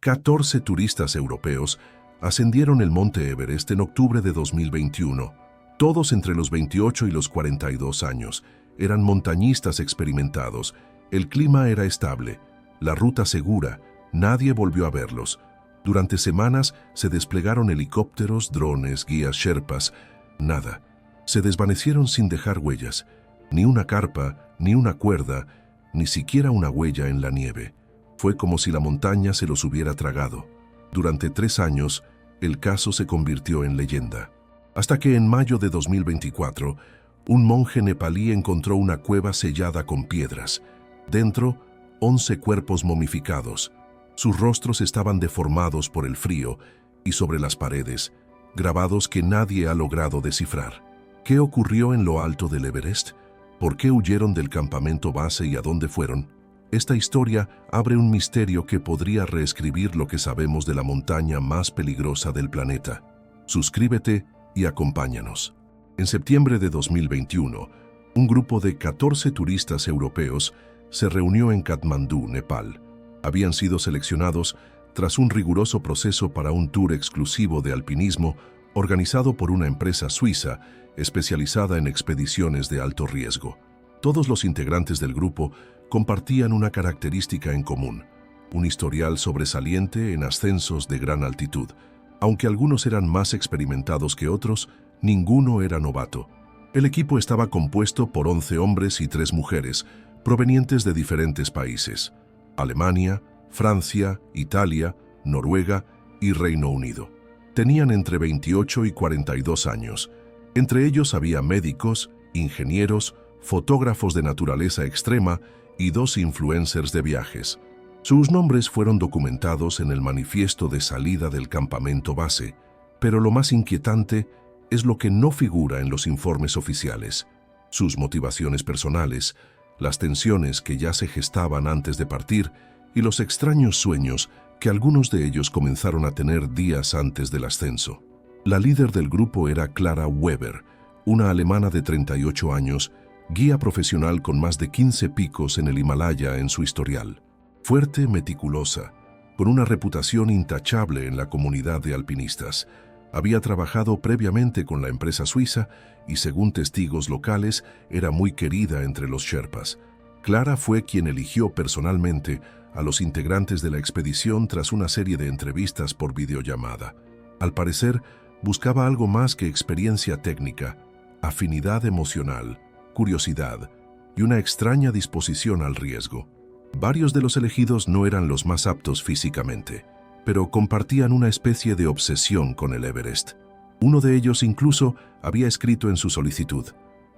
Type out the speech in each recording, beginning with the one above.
14 turistas europeos ascendieron el monte Everest en octubre de 2021, todos entre los 28 y los 42 años. Eran montañistas experimentados, el clima era estable, la ruta segura, nadie volvió a verlos. Durante semanas se desplegaron helicópteros, drones, guías sherpas, nada. Se desvanecieron sin dejar huellas, ni una carpa, ni una cuerda, ni siquiera una huella en la nieve. Fue como si la montaña se los hubiera tragado. Durante 3 años, el caso se convirtió en leyenda. Hasta que en mayo de 2024, un monje nepalí encontró una cueva sellada con piedras. Dentro, 11 cuerpos momificados. Sus rostros estaban deformados por el frío y sobre las paredes, grabados que nadie ha logrado descifrar. ¿Qué ocurrió en lo alto del Everest? ¿Por qué huyeron del campamento base y a dónde fueron? Esta historia abre un misterio que podría reescribir lo que sabemos de la montaña más peligrosa del planeta. Suscríbete y acompáñanos. En septiembre de 2021, un grupo de 14 turistas europeos se reunió en Katmandú, Nepal. Habían sido seleccionados tras un riguroso proceso para un tour exclusivo de alpinismo organizado por una empresa suiza especializada en expediciones de alto riesgo. Todos los integrantes del grupo compartían una característica en común, un historial sobresaliente en ascensos de gran altitud. Aunque algunos eran más experimentados que otros, ninguno era novato. El equipo estaba compuesto por 11 hombres y 3 mujeres, provenientes de diferentes países: Alemania, Francia, Italia, Noruega y Reino Unido. Tenían entre 28 y 42 años. Entre ellos había médicos, ingenieros, fotógrafos de naturaleza extrema y 2 influencers de viajes. Sus nombres fueron documentados en el manifiesto de salida del campamento base, pero lo más inquietante es lo que no figura en los informes oficiales: sus motivaciones personales, las tensiones que ya se gestaban antes de partir y los extraños sueños que algunos de ellos comenzaron a tener días antes del ascenso. La líder del grupo era Clara Weber, una alemana de 38 años, guía profesional con más de 15 picos en el Himalaya en su historial. Fuerte, meticulosa, con una reputación intachable en la comunidad de alpinistas. Había trabajado previamente con la empresa suiza y, según testigos locales, era muy querida entre los sherpas. Clara fue quien eligió personalmente a los integrantes de la expedición tras una serie de entrevistas por videollamada. Al parecer, buscaba algo más que experiencia técnica, afinidad emocional, curiosidad y una extraña disposición al riesgo. Varios de los elegidos no eran los más aptos físicamente, pero compartían una especie de obsesión con el Everest. Uno de ellos incluso había escrito en su solicitud: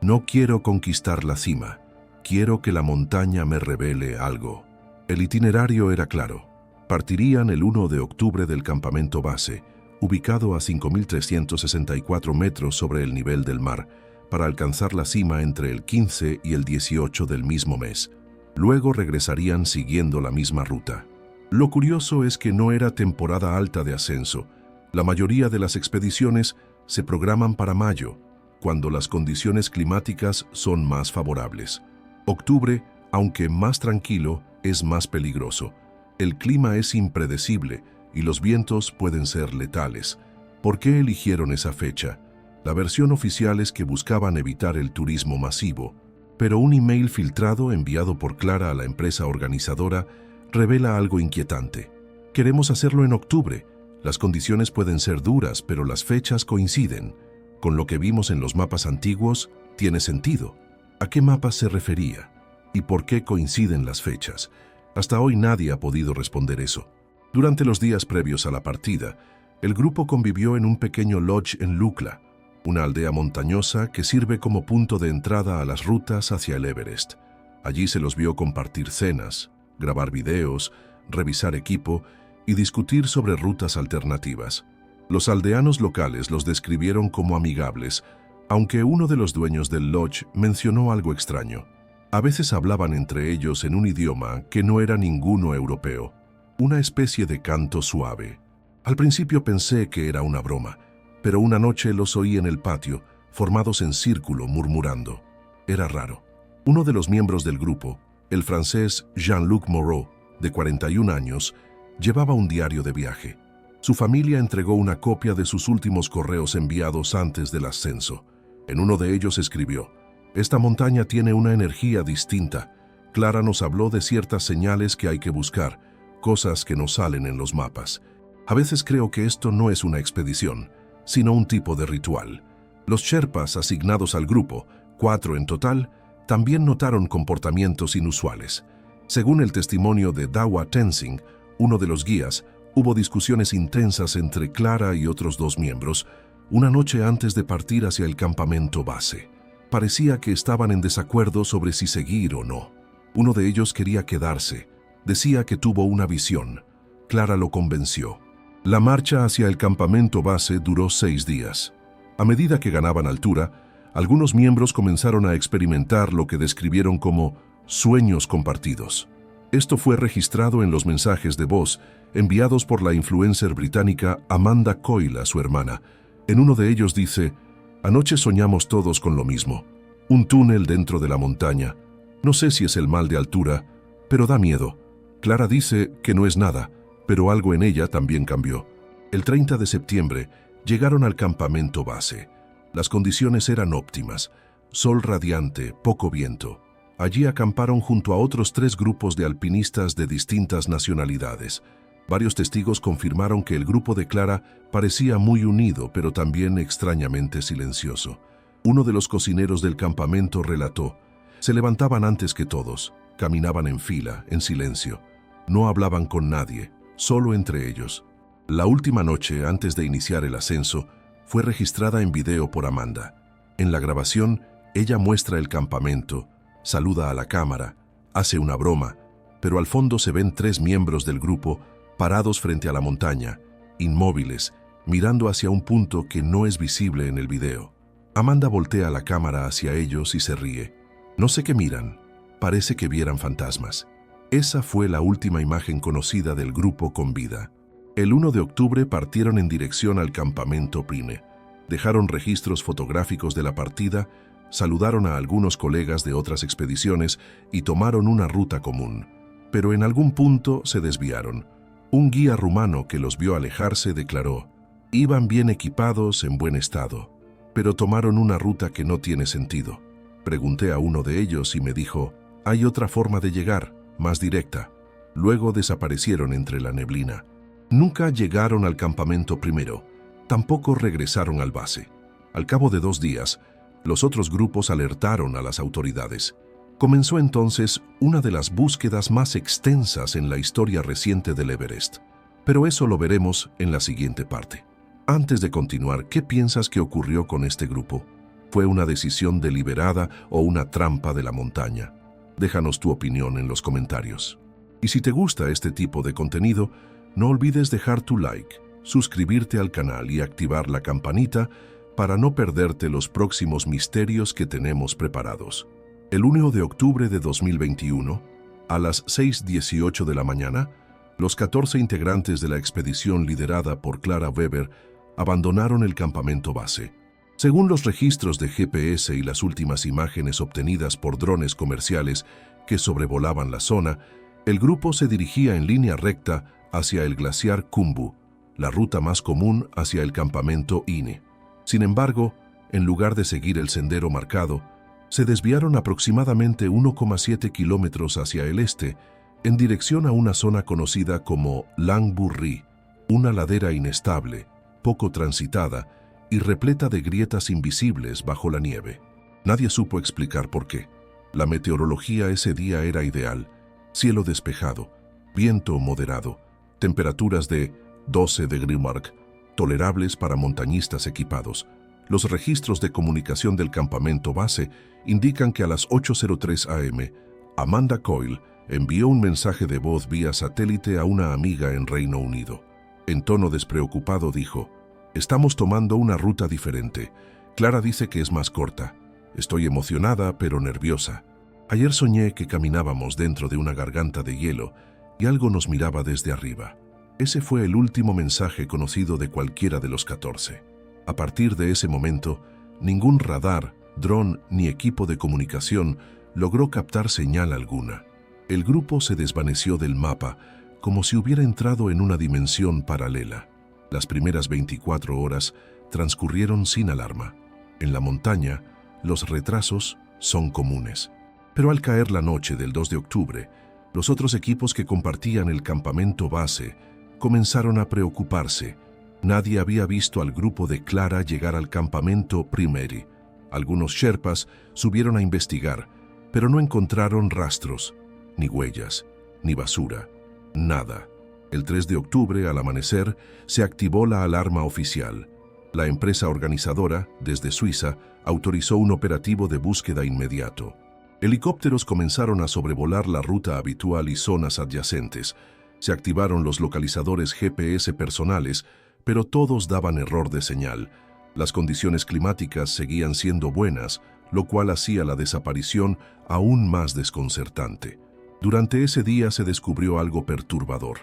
«No quiero conquistar la cima, quiero que la montaña me revele algo». El itinerario era claro. Partirían el 1 de octubre del campamento base, ubicado a 5.364 metros sobre el nivel del mar, para alcanzar la cima entre el 15 y el 18 del mismo mes. Luego regresarían siguiendo la misma ruta. Lo curioso es que no era temporada alta de ascenso. La mayoría de las expediciones se programan para mayo, cuando las condiciones climáticas son más favorables. Octubre, aunque más tranquilo, es más peligroso. El clima es impredecible y los vientos pueden ser letales. ¿Por qué eligieron esa fecha? La versión oficial es que buscaban evitar el turismo masivo, pero un email filtrado enviado por Clara a la empresa organizadora revela algo inquietante. «Queremos hacerlo en octubre. Las condiciones pueden ser duras, pero las fechas coinciden. Con lo que vimos en los mapas antiguos, tiene sentido». ¿A qué mapas se refería? ¿Y por qué coinciden las fechas? Hasta hoy nadie ha podido responder eso. Durante los días previos a la partida, el grupo convivió en un pequeño lodge en Lukla, una aldea montañosa que sirve como punto de entrada a las rutas hacia el Everest. Allí se los vio compartir cenas, grabar videos, revisar equipo y discutir sobre rutas alternativas. Los aldeanos locales los describieron como amigables, aunque uno de los dueños del lodge mencionó algo extraño. A veces hablaban entre ellos en un idioma que no era ninguno europeo, una especie de canto suave. Al principio pensé que era una broma, pero una noche los oí en el patio, formados en círculo, murmurando. Era raro. Uno de los miembros del grupo, el francés Jean-Luc Moreau, de 41 años, Llevaba un diario de viaje. Su familia entregó una copia de sus últimos correos enviados antes del ascenso. En uno de ellos escribió: «Esta montaña tiene una energía distinta. Clara nos habló de ciertas señales que hay que buscar, cosas que no salen en los mapas. A veces creo que esto no es una expedición, sino un tipo de ritual». Los Sherpas asignados al grupo, 4 en total, también notaron comportamientos inusuales. Según el testimonio de Dawa Tenzing, uno de los guías, hubo discusiones intensas entre Clara y otros 2 miembros, una noche antes de partir hacia el campamento base. Parecía que estaban en desacuerdo sobre si seguir o no. Uno de ellos quería quedarse. Decía que tuvo una visión. Clara lo convenció. La marcha hacia el campamento base duró 6 días. A medida que ganaban altura, algunos miembros comenzaron a experimentar lo que describieron como sueños compartidos. Esto fue registrado en los mensajes de voz enviados por la influencer británica Amanda Coyle a su hermana. En uno de ellos dice: «Anoche soñamos todos con lo mismo. Un túnel dentro de la montaña. No sé si es el mal de altura, pero da miedo. Clara dice que no es nada, pero algo en ella también cambió». El 30 de septiembre llegaron al campamento base. Las condiciones eran óptimas. Sol radiante, poco viento. Allí acamparon junto a otros 3 grupos de alpinistas de distintas nacionalidades. Varios testigos confirmaron que el grupo de Clara parecía muy unido, pero también extrañamente silencioso. Uno de los cocineros del campamento relató: «Se levantaban antes que todos, caminaban en fila, en silencio. No hablaban con nadie, solo entre ellos». La última noche, antes de iniciar el ascenso, fue registrada en video por Amanda. En la grabación, ella muestra el campamento, saluda a la cámara, hace una broma, pero al fondo se ven 3 miembros del grupo parados frente a la montaña, inmóviles, mirando hacia un punto que no es visible en el video. Amanda voltea la cámara hacia ellos y se ríe. No sé qué miran, parece que vieran fantasmas. Esa fue la última imagen conocida del grupo con vida. El 1 de octubre partieron en dirección al campamento Prine. Dejaron registros fotográficos de la partida, saludaron a algunos colegas de otras expediciones y tomaron una ruta común. Pero en algún punto se desviaron. Un guía rumano que los vio alejarse declaró: «Iban bien equipados, en buen estado, pero tomaron una ruta que no tiene sentido». Pregunté a uno de ellos y me dijo: «Hay otra forma de llegar, más directa». Luego desaparecieron entre la neblina. Nunca llegaron al campamento primero, tampoco regresaron al base. Al cabo de 2 días, los otros grupos alertaron a las autoridades. Comenzó entonces una de las búsquedas más extensas en la historia reciente del Everest. Pero eso lo veremos en la siguiente parte. Antes de continuar, ¿qué piensas que ocurrió con este grupo? ¿Fue una decisión deliberada o una trampa de la montaña? Déjanos tu opinión en los comentarios. Y si te gusta este tipo de contenido, no olvides dejar tu like, suscribirte al canal y activar la campanita para no perderte los próximos misterios que tenemos preparados. El 1 de octubre de 2021, a las 6:18 de la mañana, los 14 integrantes de la expedición liderada por Clara Weber abandonaron el campamento base. Según los registros de GPS y las últimas imágenes obtenidas por drones comerciales que sobrevolaban la zona, el grupo se dirigía en línea recta hacia el glaciar Khumbu, la ruta más común hacia el campamento Ine. Sin embargo, en lugar de seguir el sendero marcado, se desviaron aproximadamente 1,7 kilómetros hacia el este, en dirección a una zona conocida como Langburri, una ladera inestable, poco transitada y repleta de grietas invisibles bajo la nieve. Nadie supo explicar por qué. La meteorología ese día era ideal: cielo despejado, viento moderado, temperaturas de 12 de Grimark, tolerables para montañistas equipados. Los registros de comunicación del campamento base indican que a las 8:03 am, Amanda Coyle envió un mensaje de voz vía satélite a una amiga en Reino Unido. En tono despreocupado dijo: «Estamos tomando una ruta diferente. Clara dice que es más corta. Estoy emocionada pero nerviosa. Ayer soñé que caminábamos dentro de una garganta de hielo y algo nos miraba desde arriba». Ese fue el último mensaje conocido de cualquiera de los 14. A partir de ese momento, ningún radar, dron ni equipo de comunicación logró captar señal alguna. El grupo se desvaneció del mapa, como si hubiera entrado en una dimensión paralela. Las primeras 24 horas transcurrieron sin alarma. En la montaña, los retrasos son comunes. Pero al caer la noche del 2 de octubre, los otros equipos que compartían el campamento base comenzaron a preocuparse. Nadie había visto al grupo de Clara llegar al campamento Primeri. Algunos sherpas subieron a investigar, pero no encontraron rastros, ni huellas, ni basura, nada. El 3 de octubre, al amanecer, se activó la alarma oficial. La empresa organizadora, desde Suiza, autorizó un operativo de búsqueda inmediato. Helicópteros comenzaron a sobrevolar la ruta habitual y zonas adyacentes. Se activaron los localizadores GPS personales, pero todos daban error de señal. Las condiciones climáticas seguían siendo buenas, lo cual hacía la desaparición aún más desconcertante. Durante ese día se descubrió algo perturbador.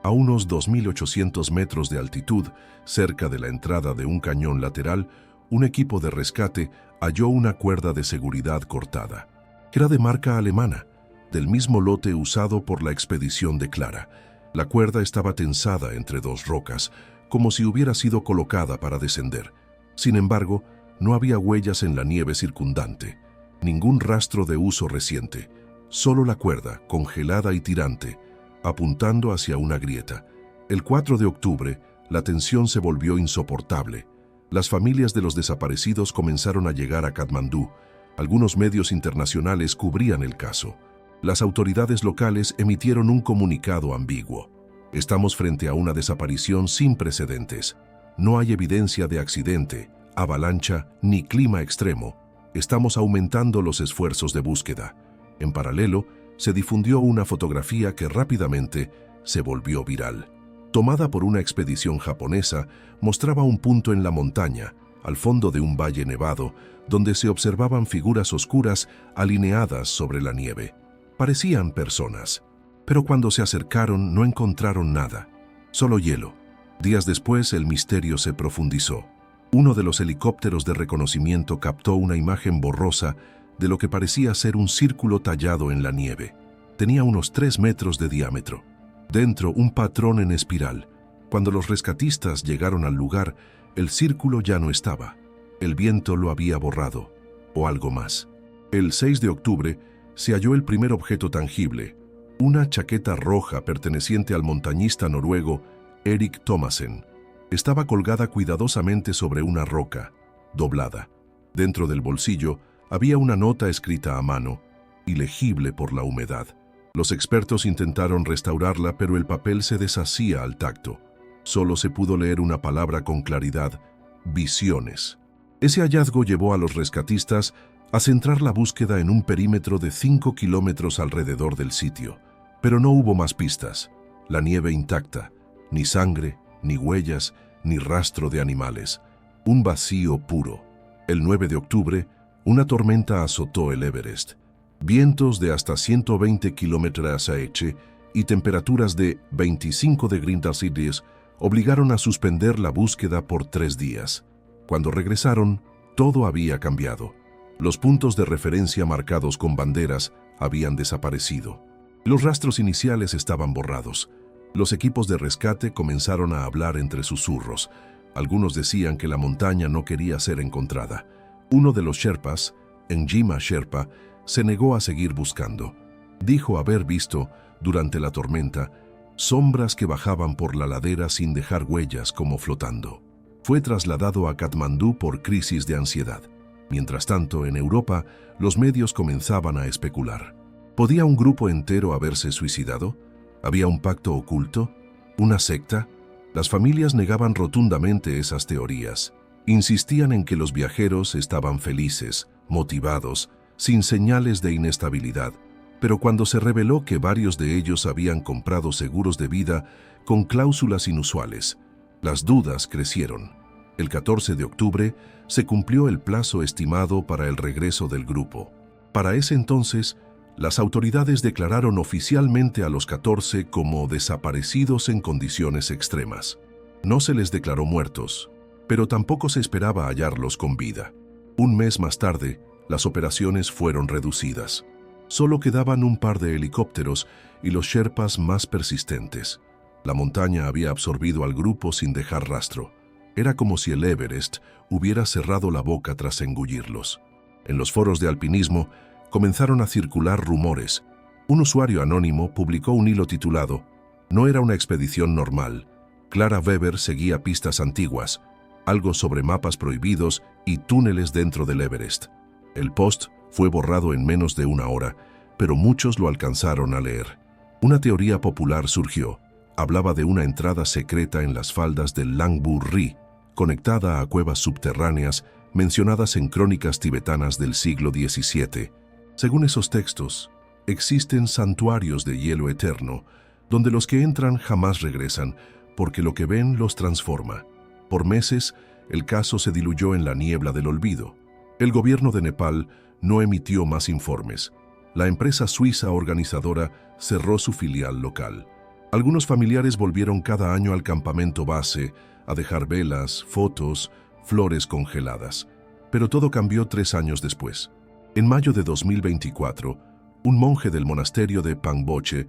A unos 2.800 metros de altitud, cerca de la entrada de un cañón lateral, un equipo de rescate halló una cuerda de seguridad cortada. Era de marca alemana, del mismo lote usado por la expedición de Clara. La cuerda estaba tensada entre dos rocas, como si hubiera sido colocada para descender. Sin embargo, no había huellas en la nieve circundante, ningún rastro de uso reciente, solo la cuerda, congelada y tirante, apuntando hacia una grieta. El 4 de octubre, la tensión se volvió insoportable. Las familias de los desaparecidos comenzaron a llegar a Katmandú. Algunos medios internacionales cubrían el caso. Las autoridades locales emitieron un comunicado ambiguo. Estamos frente a una desaparición sin precedentes. No hay evidencia de accidente, avalancha ni clima extremo. Estamos aumentando los esfuerzos de búsqueda. En paralelo, se difundió una fotografía que rápidamente se volvió viral. Tomada por una expedición japonesa, mostraba un punto en la montaña, al fondo de un valle nevado, donde se observaban figuras oscuras alineadas sobre la nieve. Parecían personas, pero cuando se acercaron no encontraron nada, solo hielo. Días después el misterio se profundizó. Uno de los helicópteros de reconocimiento captó una imagen borrosa de lo que parecía ser un círculo tallado en la nieve. Tenía unos 3 metros de diámetro. Dentro, un patrón en espiral. Cuando los rescatistas llegaron al lugar, el círculo ya no estaba. El viento lo había borrado, o algo más. El 6 de octubre se halló el primer objeto tangible, una chaqueta roja perteneciente al montañista noruego Erik Thomassen. Estaba colgada cuidadosamente sobre una roca, doblada. Dentro del bolsillo había una nota escrita a mano, ilegible por la humedad. Los expertos intentaron restaurarla, pero el papel se deshacía al tacto. Solo se pudo leer una palabra con claridad: visiones. Ese hallazgo llevó a los rescatistas a centrar la búsqueda en un perímetro de 5 kilómetros alrededor del sitio. Pero no hubo más pistas. La nieve intacta, ni sangre, ni huellas, ni rastro de animales. Un vacío puro. El 9 de octubre, una tormenta azotó el Everest. Vientos de hasta 120 km/h y temperaturas de 25 degrees Celsius obligaron a suspender la búsqueda por 3 días. Cuando regresaron, todo había cambiado. Los puntos de referencia marcados con banderas habían desaparecido. Los rastros iniciales estaban borrados. Los equipos de rescate comenzaron a hablar entre susurros. Algunos decían que la montaña no quería ser encontrada. Uno de los sherpas, Njima Sherpa, se negó a seguir buscando. Dijo haber visto, durante la tormenta, sombras que bajaban por la ladera sin dejar huellas, como flotando. Fue trasladado a Katmandú por crisis de ansiedad. Mientras tanto, en Europa, los medios comenzaban a especular. ¿Podía un grupo entero haberse suicidado? ¿Había un pacto oculto? ¿Una secta? Las familias negaban rotundamente esas teorías. Insistían en que los viajeros estaban felices, motivados, sin señales de inestabilidad, pero cuando se reveló que varios de ellos habían comprado seguros de vida con cláusulas inusuales, las dudas crecieron. El 14 de octubre se cumplió el plazo estimado para el regreso del grupo. Para ese entonces, las autoridades declararon oficialmente a los 14 como desaparecidos en condiciones extremas. No se les declaró muertos, pero tampoco se esperaba hallarlos con vida. Un mes más tarde, las operaciones fueron reducidas. Solo quedaban un par de helicópteros y los sherpas más persistentes. La montaña había absorbido al grupo sin dejar rastro. Era como si el Everest hubiera cerrado la boca tras engullirlos. En los foros de alpinismo comenzaron a circular rumores. Un usuario anónimo publicó un hilo titulado «No era una expedición normal. Clara Weber seguía pistas antiguas, algo sobre mapas prohibidos y túneles dentro del Everest». El post fue borrado en menos de una hora, pero muchos lo alcanzaron a leer. Una teoría popular surgió. Hablaba de una entrada secreta en las faldas del Langbu Ri, conectada a cuevas subterráneas mencionadas en crónicas tibetanas del siglo XVII. Según esos textos, existen santuarios de hielo eterno, donde los que entran jamás regresan, porque lo que ven los transforma. Por meses, el caso se diluyó en la niebla del olvido. El gobierno de Nepal no emitió más informes. La empresa suiza organizadora cerró su filial local. Algunos familiares volvieron cada año al campamento base a dejar velas, fotos, flores congeladas. Pero todo cambió 3 años después. En mayo de 2024, un monje del monasterio de Pangboche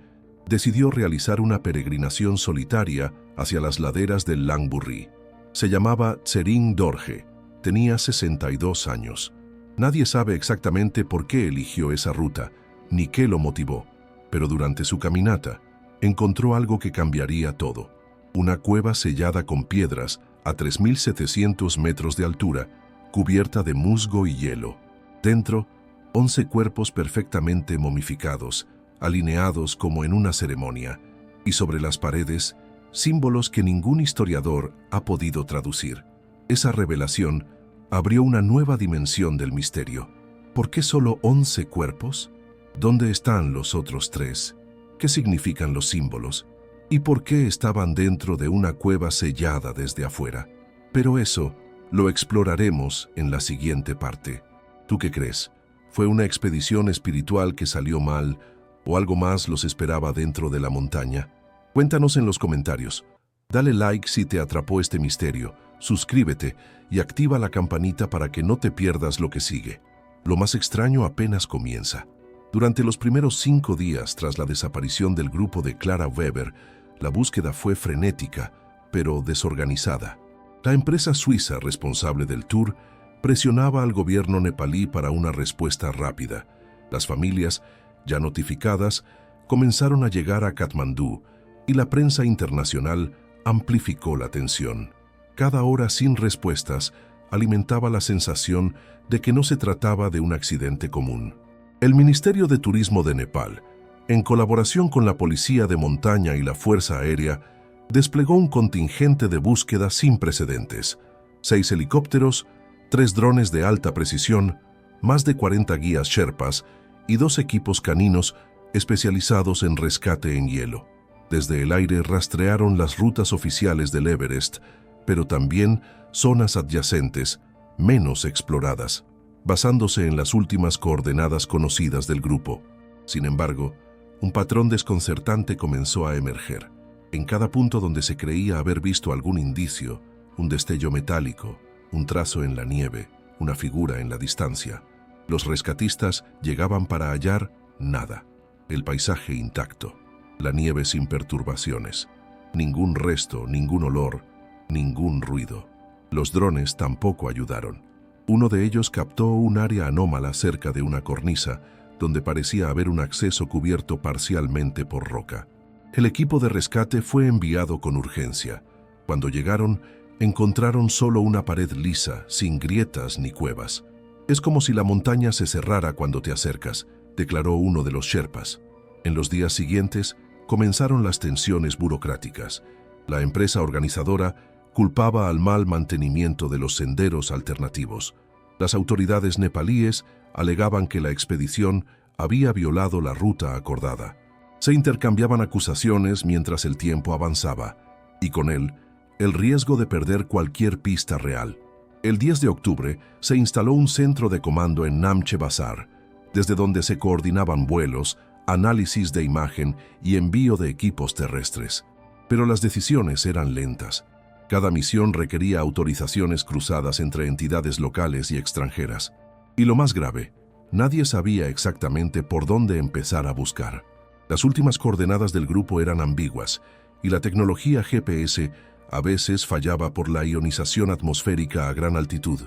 decidió realizar una peregrinación solitaria hacia las laderas del Langbu Ri. Se llamaba Tsering Dorje. Tenía 62 años. Nadie sabe exactamente por qué eligió esa ruta, ni qué lo motivó, pero durante su caminata encontró algo que cambiaría todo. Una cueva sellada con piedras a 3.700 metros de altura, cubierta de musgo y hielo. Dentro, 11 cuerpos perfectamente momificados, alineados como en una ceremonia, y sobre las paredes, símbolos que ningún historiador ha podido traducir. Esa revelación abrió una nueva dimensión del misterio. ¿Por qué solo 11 cuerpos? ¿Dónde están los otros 3? ¿Qué significan los símbolos? ¿Y por qué estaban dentro de una cueva sellada desde afuera? Pero eso lo exploraremos en la siguiente parte. ¿Tú qué crees? ¿Fue una expedición espiritual que salió mal o algo más los esperaba dentro de la montaña? Cuéntanos en los comentarios. Dale like si te atrapó este misterio, suscríbete y activa la campanita para que no te pierdas lo que sigue. Lo más extraño apenas comienza. Durante los primeros 5 días tras la desaparición del grupo de Clara Weber, la búsqueda fue frenética, pero desorganizada. La empresa suiza responsable del tour presionaba al gobierno nepalí para una respuesta rápida. Las familias, ya notificadas, comenzaron a llegar a Katmandú y la prensa internacional amplificó la tensión. Cada hora sin respuestas alimentaba la sensación de que no se trataba de un accidente común. El Ministerio de Turismo de Nepal, en colaboración con la Policía de Montaña y la Fuerza Aérea, desplegó un contingente de búsqueda sin precedentes. 6 helicópteros, 3 drones de alta precisión, más de 40 guías sherpas y 2 equipos caninos especializados en rescate en hielo. Desde el aire rastrearon las rutas oficiales del Everest, pero también zonas adyacentes, menos exploradas, basándose en las últimas coordenadas conocidas del grupo. Sin embargo, un patrón desconcertante comenzó a emerger. En cada punto donde se creía haber visto algún indicio, un destello metálico, un trazo en la nieve, una figura en la distancia, los rescatistas llegaban para hallar nada. El paisaje intacto, la nieve sin perturbaciones, ningún resto, ningún olor, ningún ruido. Los drones tampoco ayudaron. Uno de ellos captó un área anómala cerca de una cornisa, donde parecía haber un acceso cubierto parcialmente por roca. El equipo de rescate fue enviado con urgencia. Cuando llegaron, encontraron solo una pared lisa, sin grietas ni cuevas. «Es como si la montaña se cerrara cuando te acercas», declaró uno de los sherpas. En los días siguientes, comenzaron las tensiones burocráticas. La empresa organizadora culpaba al mal mantenimiento de los senderos alternativos. Las autoridades nepalíes alegaban que la expedición había violado la ruta acordada. Se intercambiaban acusaciones mientras el tiempo avanzaba, y con él, el riesgo de perder cualquier pista real. El 10 de octubre se instaló un centro de comando en Namche Bazaar, desde donde se coordinaban vuelos, análisis de imagen y envío de equipos terrestres. Pero las decisiones eran lentas. Cada misión requería autorizaciones cruzadas entre entidades locales y extranjeras. Y lo más grave, Nadie sabía exactamente por dónde empezar a buscar. Las últimas coordenadas del grupo eran ambiguas y la tecnología GPS a veces fallaba por la ionización atmosférica a gran altitud.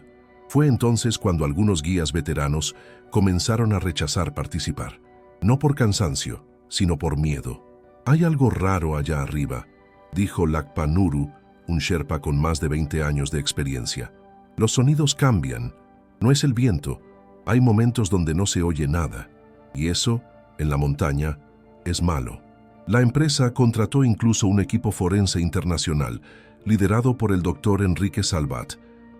Fue entonces cuando algunos guías veteranos comenzaron a rechazar participar, no por cansancio, sino por miedo. «Hay algo raro allá arriba», dijo Lakpa Nuru, un sherpa con más de 20 años de experiencia. «Los sonidos cambian. No es el viento. Hay momentos donde no se oye nada. Y eso, en la montaña, es malo». La empresa contrató incluso un equipo forense internacional, liderado por el doctor Enrique Salvat,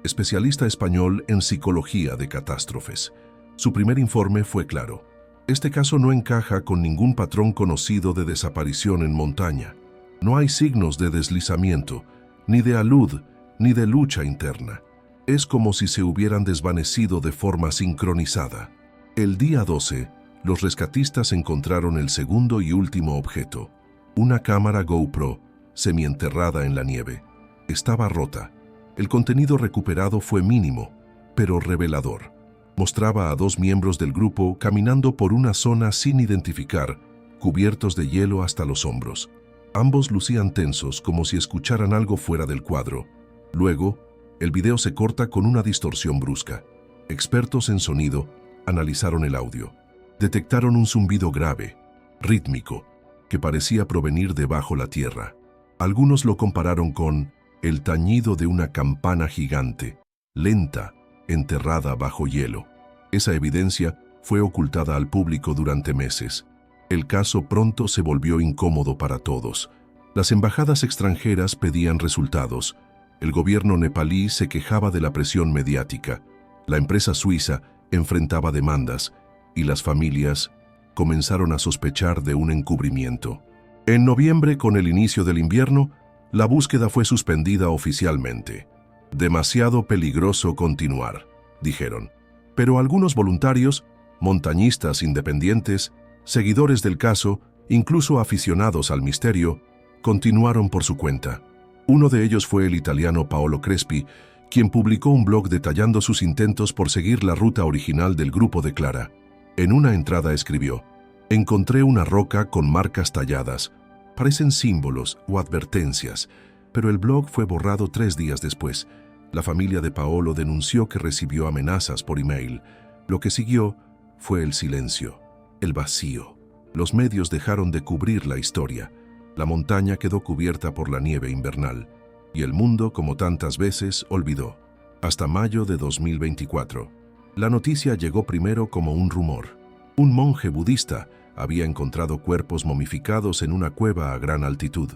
especialista español en psicología de catástrofes. Su primer informe fue claro. Este caso no encaja con ningún patrón conocido de desaparición en montaña. No hay signos de deslizamiento, ni de alud, ni de lucha interna. Es como si se hubieran desvanecido de forma sincronizada. El día 12, los rescatistas encontraron el segundo y último objeto, una cámara GoPro, semienterrada en la nieve. Estaba rota. El contenido recuperado fue mínimo, pero revelador. Mostraba a 2 miembros del grupo caminando por una zona sin identificar, cubiertos de hielo hasta los hombros. Ambos lucían tensos, como si escucharan algo fuera del cuadro. Luego, el video se corta con una distorsión brusca. Expertos en sonido analizaron el audio. Detectaron un zumbido grave, rítmico, que parecía provenir de bajo la tierra. Algunos lo compararon con el tañido de una campana gigante, lenta, enterrada bajo hielo. Esa evidencia fue ocultada al público durante meses. El caso pronto se volvió incómodo para todos. Las embajadas extranjeras pedían resultados. El gobierno nepalí se quejaba de la presión mediática. La empresa suiza enfrentaba demandas y las familias comenzaron a sospechar de un encubrimiento. En noviembre, con el inicio del invierno, la búsqueda fue suspendida oficialmente. «Demasiado peligroso continuar», dijeron. Pero algunos voluntarios, montañistas independientes, seguidores del caso, incluso aficionados al misterio, continuaron por su cuenta. Uno de ellos fue el italiano Paolo Crespi, quien publicó un blog detallando sus intentos por seguir la ruta original del grupo de Clara. En una entrada escribió: «Encontré una roca con marcas talladas. Parecen símbolos o advertencias», pero el blog fue borrado 3 días después. La familia de Paolo denunció que recibió amenazas por email. Lo que siguió fue el silencio, el vacío. Los medios dejaron de cubrir la historia. La montaña quedó cubierta por la nieve invernal. Y el mundo, como tantas veces, olvidó. Hasta mayo de 2024. La noticia llegó primero como un rumor. Un monje budista había encontrado cuerpos momificados en una cueva a gran altitud.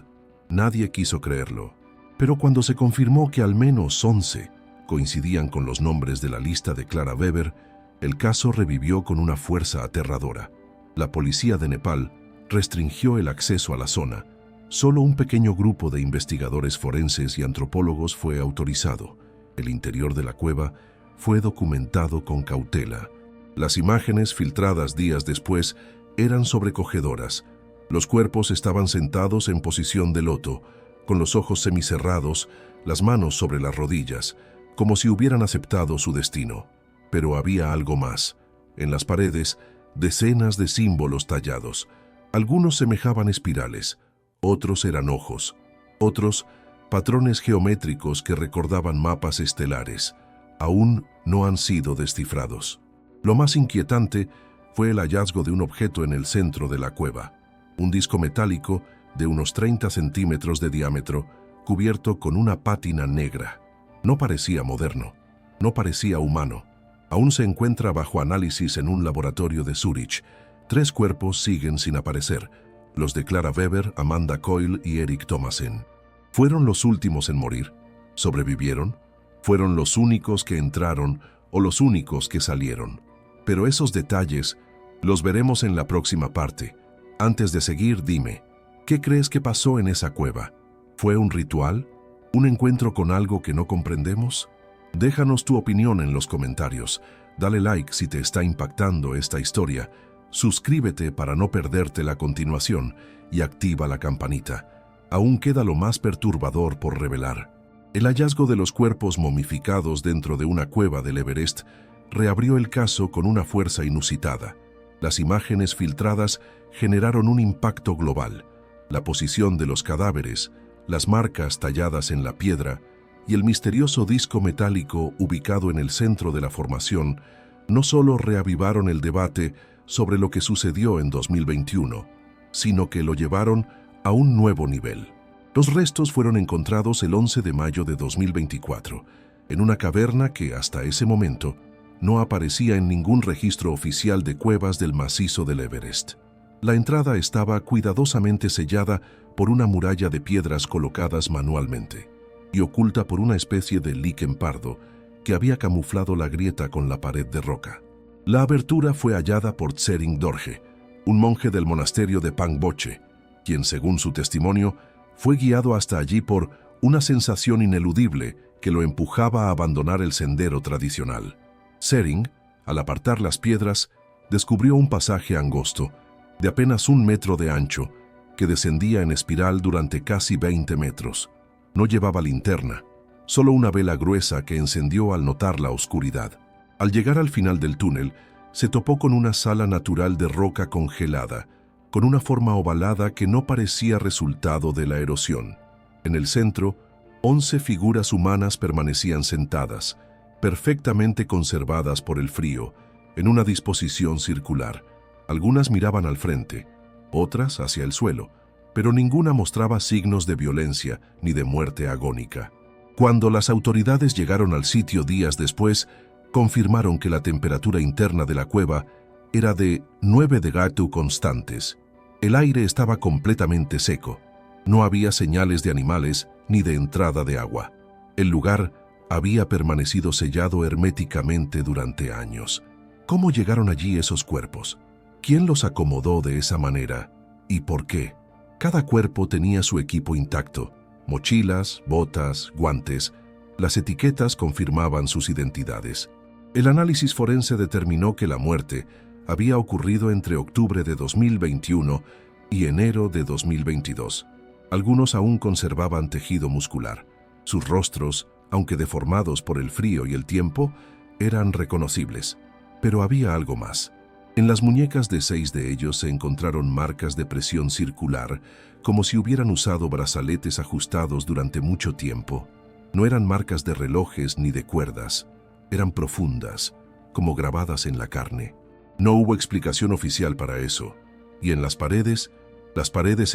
Nadie quiso creerlo. Pero cuando se confirmó que al menos 11 coincidían con los nombres de la lista de Clara Weber, el caso revivió con una fuerza aterradora. La policía de Nepal restringió el acceso a la zona. Solo un pequeño grupo de investigadores forenses y antropólogos fue autorizado. El interior de la cueva fue documentado con cautela. Las imágenes filtradas días después eran sobrecogedoras. Los cuerpos estaban sentados en posición de loto, con los ojos semicerrados, las manos sobre las rodillas, como si hubieran aceptado su destino. Pero había algo más. En las paredes, decenas de símbolos tallados. Algunos semejaban espirales, otros eran ojos, otros patrones geométricos que recordaban mapas estelares. Aún no han sido descifrados. Lo más inquietante fue el hallazgo de un objeto en el centro de la cueva, un disco metálico de unos 30 centímetros de diámetro, cubierto con una pátina negra. No parecía moderno, no parecía humano. Aún se encuentra bajo análisis en un laboratorio de Zúrich. 3 cuerpos siguen sin aparecer, los de Clara Weber, Amanda Coyle y Eric Thomasen. ¿Fueron los últimos en morir? ¿Sobrevivieron? ¿Fueron los únicos que entraron o los únicos que salieron? Pero esos detalles los veremos en la próxima parte. Antes de seguir, dime, ¿qué crees que pasó en esa cueva? ¿Fue un ritual? ¿Un encuentro con algo que no comprendemos? Déjanos tu opinión en los comentarios. Dale like si te está impactando esta historia. Suscríbete para no perderte la continuación y activa la campanita. Aún queda lo más perturbador por revelar. El hallazgo de los cuerpos momificados dentro de una cueva del Everest reabrió el caso con una fuerza inusitada. Las imágenes filtradas generaron un impacto global. La posición de los cadáveres, las marcas talladas en la piedra y el misterioso disco metálico ubicado en el centro de la formación no solo reavivaron el debate sobre lo que sucedió en 2021, sino que lo llevaron a un nuevo nivel. Los restos fueron encontrados el 11 de mayo de 2024, en una caverna que hasta ese momento no aparecía en ningún registro oficial de cuevas del macizo del Everest. La entrada estaba cuidadosamente sellada por una muralla de piedras colocadas manualmente y oculta por una especie de líquen pardo que había camuflado la grieta con la pared de roca. La abertura fue hallada por Tsering Dorje, un monje del monasterio de Pangboche, quien, según su testimonio, fue guiado hasta allí por una sensación ineludible que lo empujaba a abandonar el sendero tradicional. Tsering, al apartar las piedras, descubrió un pasaje angosto, de apenas 1 metro de ancho, que descendía en espiral durante casi 20 metros. No llevaba linterna, solo una vela gruesa que encendió al notar la oscuridad. Al llegar al final del túnel, se topó con una sala natural de roca congelada, con una forma ovalada que no parecía resultado de la erosión. En el centro, 11 figuras humanas permanecían sentadas, perfectamente conservadas por el frío, en una disposición circular. Algunas miraban al frente, otras hacia el suelo, pero ninguna mostraba signos de violencia ni de muerte agónica. Cuando las autoridades llegaron al sitio días después, confirmaron que la temperatura interna de la cueva era de 9 °C constantes. El aire estaba completamente seco. No había señales de animales ni de entrada de agua. El lugar había permanecido sellado herméticamente durante años. ¿Cómo llegaron allí esos cuerpos? ¿Quién los acomodó de esa manera? ¿Y por qué? Cada cuerpo tenía su equipo intacto: mochilas, botas, guantes. Las etiquetas confirmaban sus identidades. El análisis forense determinó que la muerte había ocurrido entre octubre de 2021 y enero de 2022. Algunos aún conservaban tejido muscular. Sus rostros, aunque deformados por el frío y el tiempo, eran reconocibles. Pero había algo más. En las muñecas de 6 de ellos se encontraron marcas de presión circular, como si hubieran usado brazaletes ajustados durante mucho tiempo. No eran marcas de relojes ni de cuerdas. Eran profundas, como grabadas en la carne. No hubo explicación oficial para eso. Y en las paredes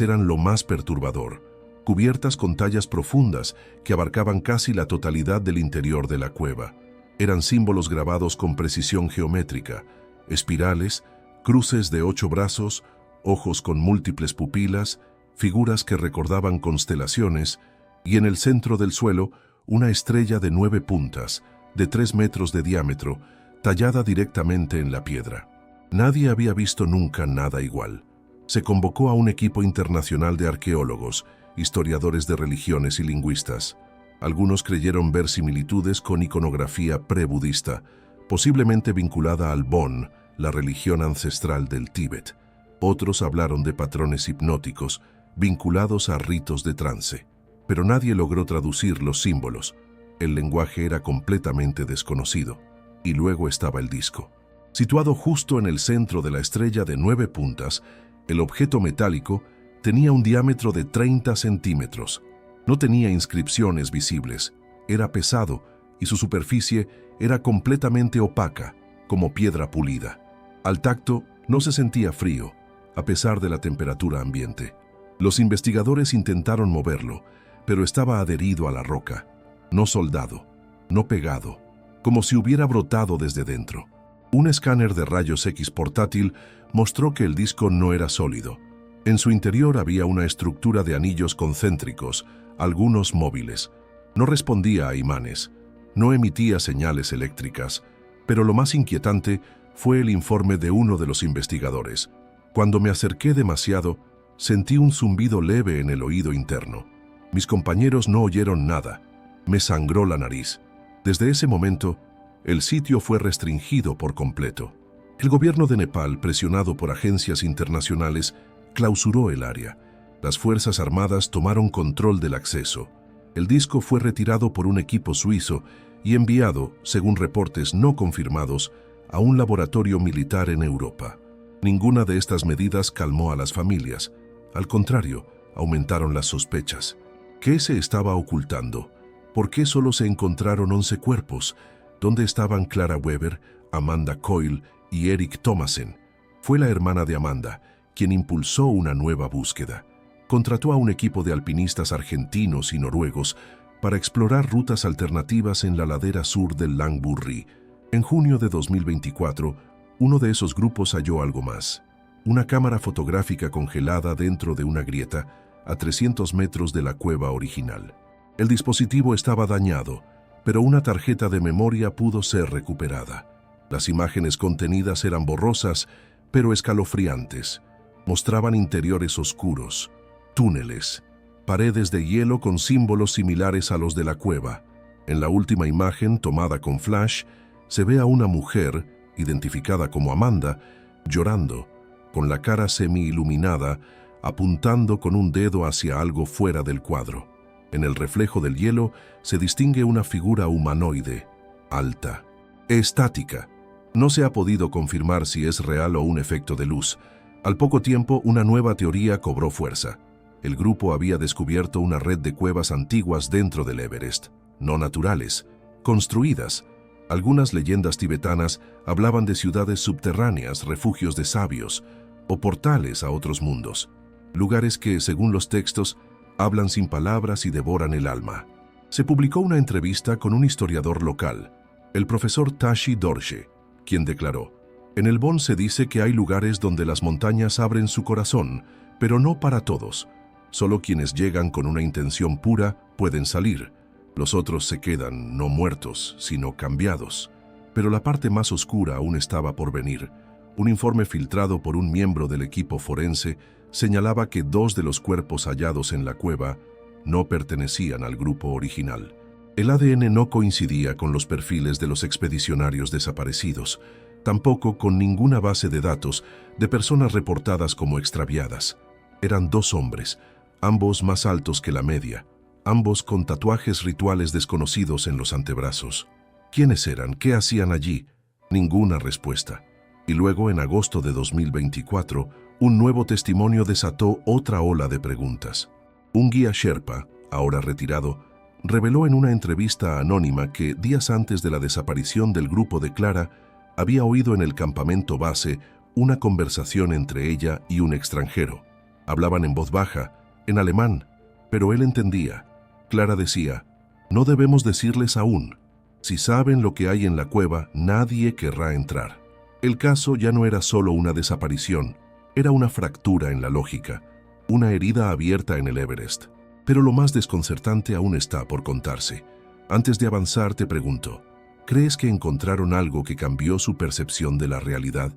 eran lo más perturbador, cubiertas con tallas profundas que abarcaban casi la totalidad del interior de la cueva. Eran símbolos grabados con precisión geométrica: espirales, cruces de 8 brazos, ojos con múltiples pupilas, figuras que recordaban constelaciones, y en el centro del suelo una estrella de 9 puntas, de 3 metros de diámetro, tallada directamente en la piedra. Nadie había visto nunca nada igual. Se convocó a un equipo internacional de arqueólogos, historiadores de religiones y lingüistas. Algunos creyeron ver similitudes con iconografía pre-budista, posiblemente vinculada al Bon, la religión ancestral del Tíbet. Otros hablaron de patrones hipnóticos, vinculados a ritos de trance. Pero nadie logró traducir los símbolos. El lenguaje era completamente desconocido. Y luego estaba el disco. Situado justo en el centro de la estrella de 9 puntas, el objeto metálico tenía un diámetro de 30 centímetros. No tenía inscripciones visibles, era pesado y su superficie era completamente opaca, como piedra pulida. Al tacto no se sentía frío, a pesar de la temperatura ambiente. Los investigadores intentaron moverlo, pero estaba adherido a la roca, no soldado, no pegado, como si hubiera brotado desde dentro. Un escáner de rayos X portátil mostró que el disco no era sólido. En su interior había una estructura de anillos concéntricos, algunos móviles. No respondía a imanes, no emitía señales eléctricas, pero lo más inquietante fue el informe de uno de los investigadores. Cuando me acerqué demasiado, sentí un zumbido leve en el oído interno. Mis compañeros no oyeron nada. Me sangró la nariz. Desde ese momento, el sitio fue restringido por completo. El gobierno de Nepal, presionado por agencias internacionales, clausuró el área. Las Fuerzas Armadas tomaron control del acceso. El disco fue retirado por un equipo suizo y enviado, según reportes no confirmados, a un laboratorio militar en Europa. Ninguna de estas medidas calmó a las familias. Al contrario, aumentaron las sospechas. ¿Qué se estaba ocultando? ¿Por qué solo se encontraron 11 cuerpos? ¿Dónde estaban Clara Weber, Amanda Coyle y Eric Thomasen? Fue la hermana de Amanda quien impulsó una nueva búsqueda. Contrató a un equipo de alpinistas argentinos y noruegos para explorar rutas alternativas en la ladera sur del Langburri. En junio de 2024, uno de esos grupos halló algo más. Una cámara fotográfica congelada dentro de una grieta a 300 metros de la cueva original. El dispositivo estaba dañado, pero una tarjeta de memoria pudo ser recuperada. Las imágenes contenidas eran borrosas, pero escalofriantes. Mostraban interiores oscuros, túneles, paredes de hielo con símbolos similares a los de la cueva. En la última imagen, tomada con flash, se ve a una mujer, identificada como Amanda, llorando, con la cara semi-iluminada, apuntando con un dedo hacia algo fuera del cuadro. En el reflejo del hielo se distingue una figura humanoide, alta, estática. No se ha podido confirmar si es real o un efecto de luz. Al poco tiempo, una nueva teoría cobró fuerza. El grupo había descubierto una red de cuevas antiguas dentro del Everest, no naturales, construidas. Algunas leyendas tibetanas hablaban de ciudades subterráneas, refugios de sabios, o portales a otros mundos, lugares que, según los textos, hablan sin palabras y devoran el alma. Se publicó una entrevista con un historiador local, el profesor Tashi Dorje, quien declaró: en el Bon se dice que hay lugares donde las montañas abren su corazón, pero no para todos. Solo quienes llegan con una intención pura pueden salir. Los otros se quedan no muertos, sino cambiados. Pero la parte más oscura aún estaba por venir. Un informe filtrado por un miembro del equipo forense señalaba que 2 de los cuerpos hallados en la cueva no pertenecían al grupo original. El ADN no coincidía con los perfiles de los expedicionarios desaparecidos, tampoco con ninguna base de datos de personas reportadas como extraviadas. Eran 2 hombres, ambos más altos que la media, ambos con tatuajes rituales desconocidos en los antebrazos. ¿Quiénes eran? ¿Qué hacían allí? Ninguna respuesta. Y luego, en agosto de 2024, un nuevo testimonio desató otra ola de preguntas. Un guía Sherpa, ahora retirado, reveló en una entrevista anónima que, días antes de la desaparición del grupo de Clara, había oído en el campamento base una conversación entre ella y un extranjero. Hablaban en voz baja, en alemán, pero él entendía. Clara decía: no debemos decirles aún. Si saben lo que hay en la cueva, nadie querrá entrar. El caso ya no era solo una desaparición, era una fractura en la lógica, una herida abierta en el Everest. Pero lo más desconcertante aún está por contarse. Antes de avanzar, te pregunto, ¿crees que encontraron algo que cambió su percepción de la realidad?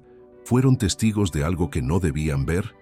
¿Fueron testigos de algo que no debían ver?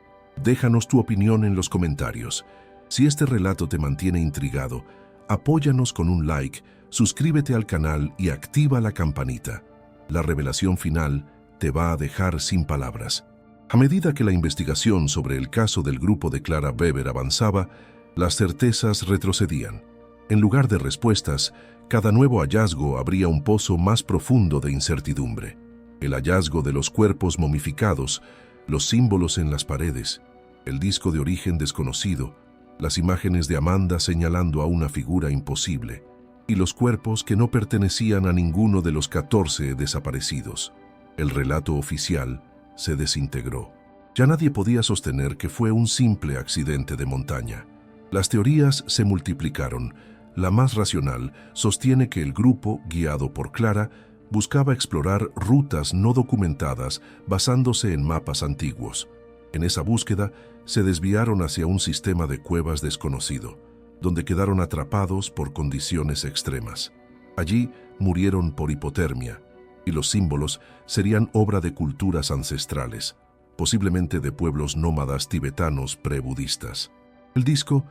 Déjanos tu opinión en los comentarios. Si este relato te mantiene intrigado, apóyanos con un like, suscríbete al canal y activa la campanita. La revelación final te va a dejar sin palabras. A medida que la investigación sobre el caso del grupo de Clara Weber avanzaba, las certezas retrocedían. En lugar de respuestas, cada nuevo hallazgo abría un pozo más profundo de incertidumbre. El hallazgo de los cuerpos momificados, los símbolos en las paredes, el disco de origen desconocido, las imágenes de Amanda señalando a una figura imposible, y los cuerpos que no pertenecían a ninguno de los 14 desaparecidos. El relato oficial se desintegró. Ya nadie podía sostener que fue un simple accidente de montaña. Las teorías se multiplicaron. La más racional sostiene que el grupo, guiado por Clara, buscaba explorar rutas no documentadas basándose en mapas antiguos. En esa búsqueda, se desviaron hacia un sistema de cuevas desconocido, donde quedaron atrapados por condiciones extremas. Allí murieron por hipotermia, y los símbolos serían obra de culturas ancestrales, posiblemente de pueblos nómadas tibetanos pre-budistas. El disco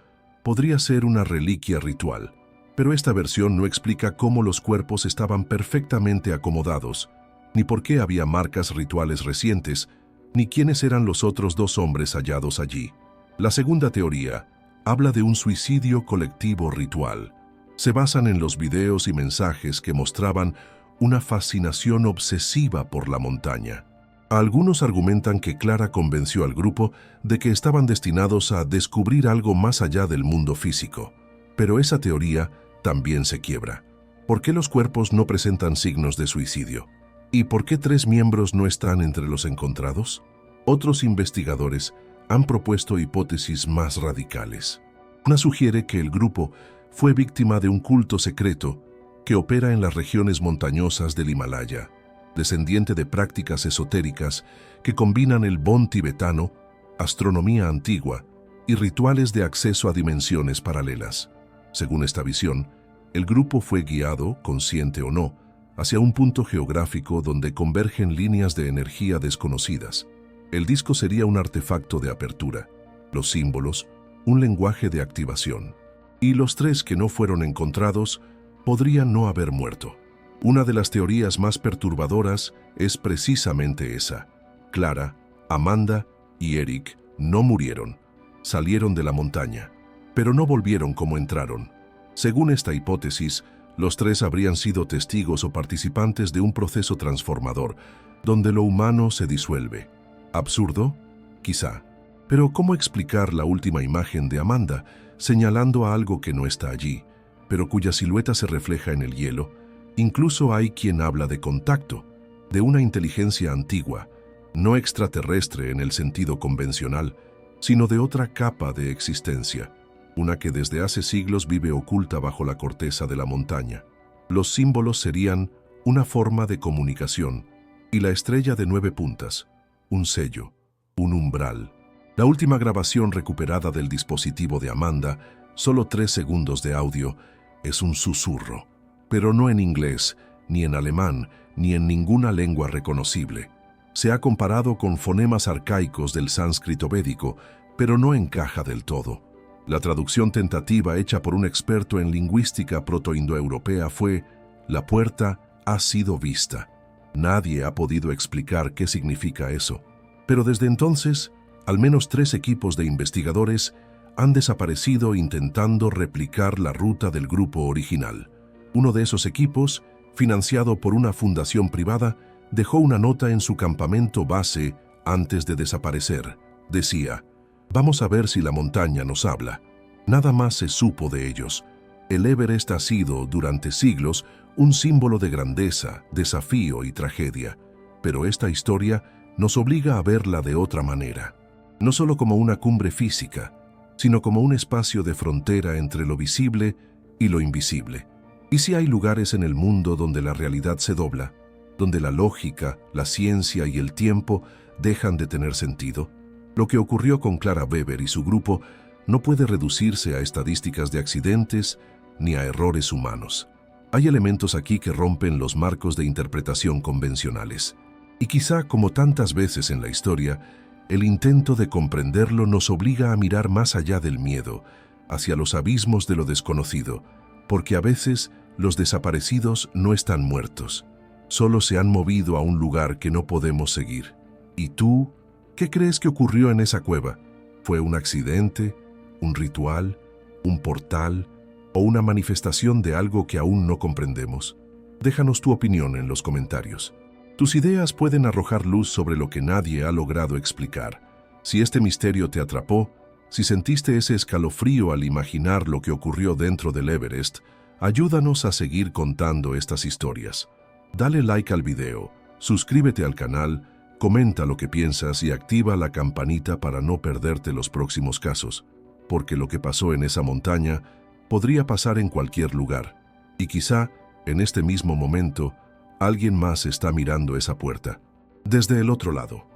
podría ser una reliquia ritual, pero esta versión no explica cómo los cuerpos estaban perfectamente acomodados, ni por qué había marcas rituales recientes, ni quiénes eran los otros 2 hombres hallados allí. La segunda teoría habla de un suicidio colectivo ritual. Se basan en los videos y mensajes que mostraban una fascinación obsesiva por la montaña. Algunos argumentan que Clara convenció al grupo de que estaban destinados a descubrir algo más allá del mundo físico. Pero esa teoría también se quiebra. ¿Por qué los cuerpos no presentan signos de suicidio? ¿Y por qué 3 miembros no están entre los encontrados? Otros investigadores han propuesto hipótesis más radicales. Una sugiere que el grupo fue víctima de un culto secreto que opera en las regiones montañosas del Himalaya, descendiente de prácticas esotéricas que combinan el Bon tibetano, astronomía antigua y rituales de acceso a dimensiones paralelas. Según esta visión, el grupo fue guiado, consciente o no, hacia un punto geográfico donde convergen líneas de energía desconocidas. El disco sería un artefacto de apertura, los símbolos, un lenguaje de activación. Y los 3 que no fueron encontrados podrían no haber muerto. Una de las teorías más perturbadoras es precisamente esa. Clara, Amanda y Eric no murieron, salieron de la montaña, pero no volvieron como entraron. Según esta hipótesis, los 3 habrían sido testigos o participantes de un proceso transformador, donde lo humano se disuelve. ¿Absurdo? Quizá. Pero ¿cómo explicar la última imagen de Amanda, señalando a algo que no está allí, pero cuya silueta se refleja en el hielo? Incluso hay quien habla de contacto, de una inteligencia antigua, no extraterrestre en el sentido convencional, sino de otra capa de existencia, una que desde hace siglos vive oculta bajo la corteza de la montaña. Los símbolos serían una forma de comunicación, y la estrella de 9 puntas, un sello, un umbral. La última grabación recuperada del dispositivo de Amanda, solo 3 segundos de audio, es un susurro, pero no en inglés, ni en alemán, ni en ninguna lengua reconocible. Se ha comparado con fonemas arcaicos del sánscrito védico, pero no encaja del todo. La traducción tentativa hecha por un experto en lingüística protoindoeuropea fue: la puerta ha sido vista. Nadie ha podido explicar qué significa eso. Pero desde entonces, al menos 3 equipos de investigadores han desaparecido intentando replicar la ruta del grupo original. Uno de esos equipos, financiado por una fundación privada, dejó una nota en su campamento base antes de desaparecer. Decía: «Vamos a ver si la montaña nos habla». Nada más se supo de ellos. El Everest ha sido, durante siglos, un símbolo de grandeza, desafío y tragedia. Pero esta historia nos obliga a verla de otra manera. No solo como una cumbre física, sino como un espacio de frontera entre lo visible y lo invisible. ¿Y si hay lugares en el mundo donde la realidad se dobla, donde la lógica, la ciencia y el tiempo dejan de tener sentido? Lo que ocurrió con Clara Weber y su grupo no puede reducirse a estadísticas de accidentes ni a errores humanos. Hay elementos aquí que rompen los marcos de interpretación convencionales. Y quizá, como tantas veces en la historia, el intento de comprenderlo nos obliga a mirar más allá del miedo, hacia los abismos de lo desconocido, porque a veces los desaparecidos no están muertos, solo se han movido a un lugar que no podemos seguir. ¿Y tú? ¿Qué crees que ocurrió en esa cueva? ¿Fue un accidente, un ritual, un portal o una manifestación de algo que aún no comprendemos? Déjanos tu opinión en los comentarios. Tus ideas pueden arrojar luz sobre lo que nadie ha logrado explicar. Si este misterio te atrapó, si sentiste ese escalofrío al imaginar lo que ocurrió dentro del Everest, ayúdanos a seguir contando estas historias. Dale like al video, suscríbete al canal, comenta lo que piensas y activa la campanita para no perderte los próximos casos, porque lo que pasó en esa montaña podría pasar en cualquier lugar, y quizá, en este mismo momento, alguien más está mirando esa puerta, desde el otro lado.